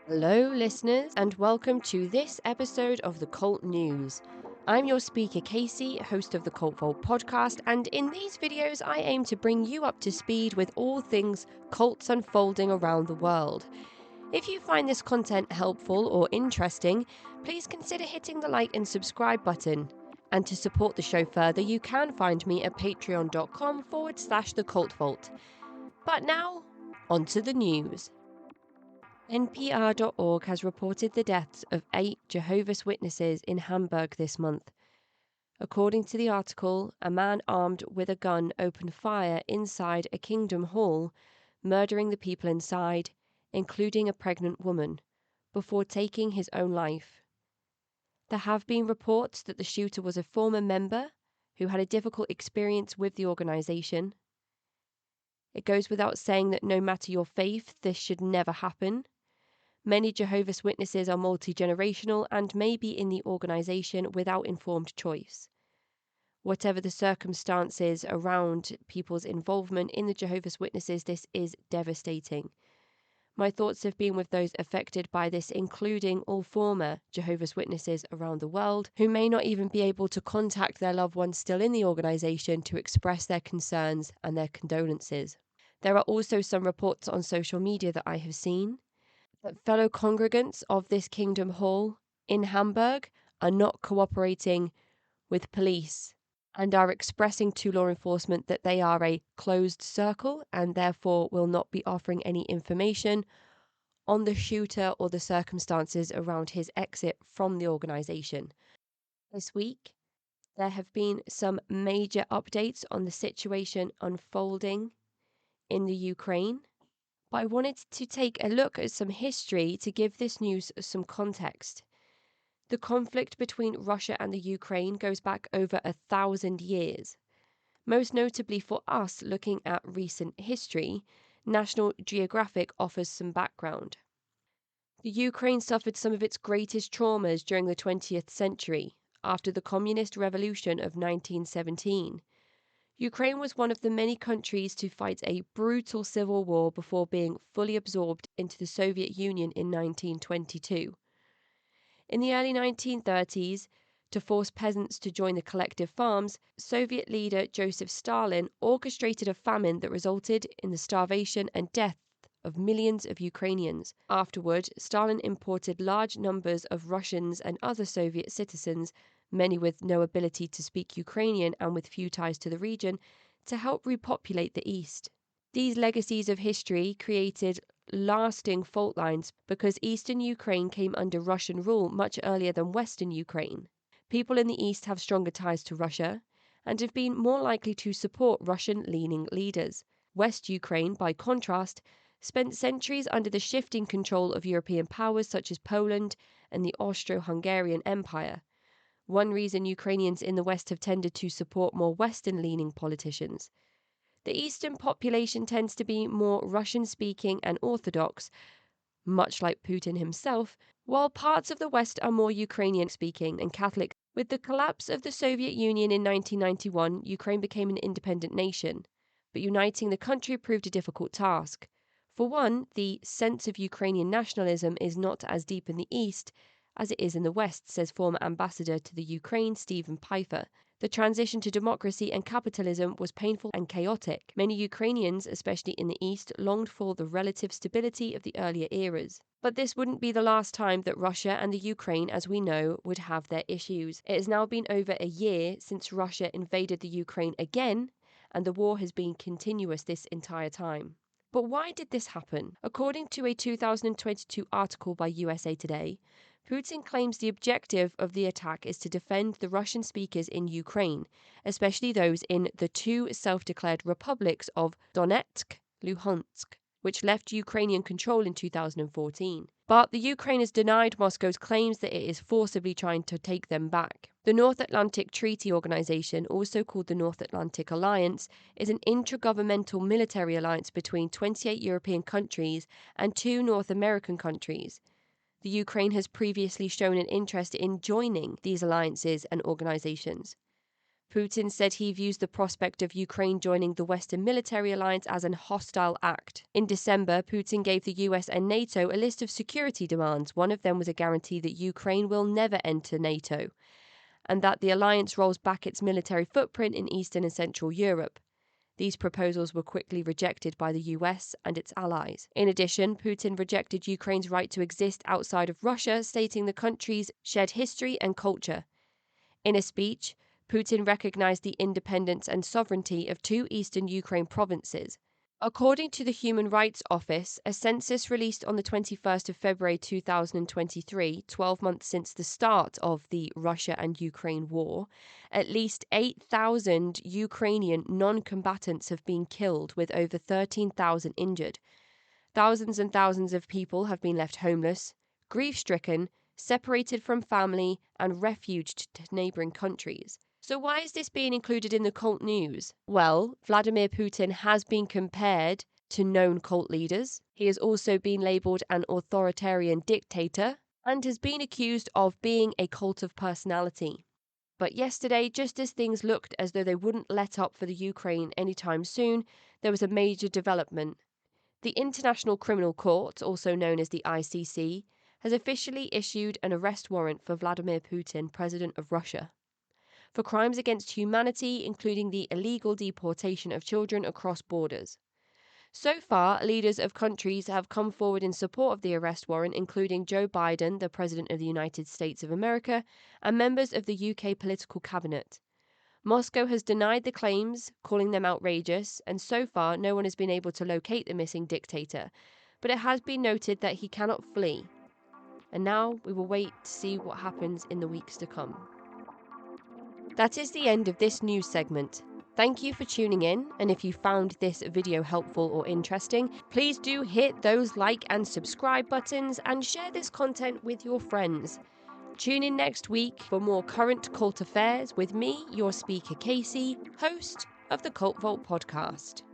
Hello, listeners, and welcome to this episode of the Cult News. I'm your speaker, Casey, host of the Cult Vault podcast, and in these videos, I aim to bring you up to speed with all things cults unfolding around the world. If you find this content helpful or interesting, please consider hitting the like and subscribe button. And to support the show further, you can find me at patreon.com/the Cult Vault. But now, on to the news. NPR.org has reported the deaths of 8 Jehovah's Witnesses in Hamburg this month. According to the article, a man armed with a gun opened fire inside a Kingdom Hall, murdering the people inside, including a pregnant woman, before taking his own life. There have been reports that the shooter was a former member who had a difficult experience with the organization. It goes without saying that no matter your faith, this should never happen. Many Jehovah's Witnesses are multi-generational and may be in the organization without informed choice. Whatever the circumstances around people's involvement in the Jehovah's Witnesses, this is devastating. My thoughts have been with those affected by this, including all former Jehovah's Witnesses around the world, who may not even be able to contact their loved ones still in the organization to express their concerns and their condolences. There are also some reports on social media that I have seen that fellow congregants of this Kingdom Hall in Hamburg are not cooperating with police and are expressing to law enforcement that they are a closed circle and therefore will not be offering any information on the shooter or the circumstances around his exit from the organization. This week, there have been some major updates on the situation unfolding in the Ukraine. But I wanted to take a look at some history to give this news some context. The conflict between Russia and the Ukraine goes back over 1,000 years. Most notably for us looking at recent history, National Geographic offers some background. The Ukraine suffered some of its greatest traumas during the 20th century, after the Communist Revolution of 1917. Ukraine was one of the many countries to fight a brutal civil war before being fully absorbed into the Soviet Union in 1922. In the early 1930s, to force peasants to join the collective farms, Soviet leader Joseph Stalin orchestrated a famine that resulted in the starvation and death of millions of Ukrainians. Afterward, Stalin imported large numbers of Russians and other Soviet citizens, many with no ability to speak Ukrainian and with few ties to the region, to help repopulate the East. These legacies of history created lasting fault lines because Eastern Ukraine came under Russian rule much earlier than Western Ukraine. People in the East have stronger ties to Russia and have been more likely to support Russian-leaning leaders. West Ukraine, by contrast, spent centuries under the shifting control of European powers such as Poland and the Austro-Hungarian Empire. One reason Ukrainians in the West have tended to support more Western-leaning politicians. The Eastern population tends to be more Russian-speaking and Orthodox, much like Putin himself, while parts of the West are more Ukrainian-speaking and Catholic. With the collapse of the Soviet Union in 1991, Ukraine became an independent nation, but uniting the country proved a difficult task. For one, the sense of Ukrainian nationalism is not as deep in the East as it is in the West, says former ambassador to the Ukraine, Stephen Pfeiffer. The transition to democracy and capitalism was painful and chaotic. Many Ukrainians, especially in the East, longed for the relative stability of the earlier eras. But this wouldn't be the last time that Russia and the Ukraine, as we know, would have their issues. It has now been over a year since Russia invaded the Ukraine again, and the war has been continuous this entire time. But why did this happen? According to a 2022 article by USA Today, Putin claims the objective of the attack is to defend the Russian speakers in Ukraine, especially those in the two self-declared republics of Donetsk, Luhansk, which left Ukrainian control in 2014. But the Ukraine has denied Moscow's claims that it is forcibly trying to take them back. The North Atlantic Treaty Organization, also called the North Atlantic Alliance, is an intragovernmental military alliance between 28 European countries and 2 North American countries. The Ukraine has previously shown an interest in joining these alliances and organizations. Putin said he views the prospect of Ukraine joining the Western military alliance as an hostile act. In December, Putin gave the US and NATO a list of security demands. One of them was a guarantee that Ukraine will never enter NATO, and that the alliance rolls back its military footprint in Eastern and Central Europe. These proposals were quickly rejected by the US and its allies. In addition, Putin rejected Ukraine's right to exist outside of Russia, stating the country's shared history and culture. In a speech, Putin recognized the independence and sovereignty of two eastern Ukraine provinces. According to the Human Rights Office, a census released on the 21st of February 2023, 12 months since the start of the Russia and Ukraine war, at least 8,000 Ukrainian non-combatants have been killed, with over 13,000 injured. Thousands and thousands of people have been left homeless, grief-stricken, separated from family, and refuged to neighboring countries. So why is this being included in the cult news? Well, Vladimir Putin has been compared to known cult leaders. He has also been labelled an authoritarian dictator and has been accused of being a cult of personality. But yesterday, just as things looked as though they wouldn't let up for the Ukraine anytime soon, there was a major development. The International Criminal Court, also known as the ICC, has officially issued an arrest warrant for Vladimir Putin, President of Russia, for crimes against humanity, including the illegal deportation of children across borders. So far, leaders of countries have come forward in support of the arrest warrant, including Joe Biden, the President of the United States of America, and members of the UK political cabinet. Moscow has denied the claims, calling them outrageous, and so far no one has been able to locate the missing dictator, but it has been noted that he cannot flee. And now we will wait to see what happens in the weeks to come. That is the end of this news segment. Thank you for tuning in, and if you found this video helpful or interesting, please do hit those like and subscribe buttons and share this content with your friends. Tune in next week for more current cult affairs with me, your speaker Casey, host of the Cult Vault podcast.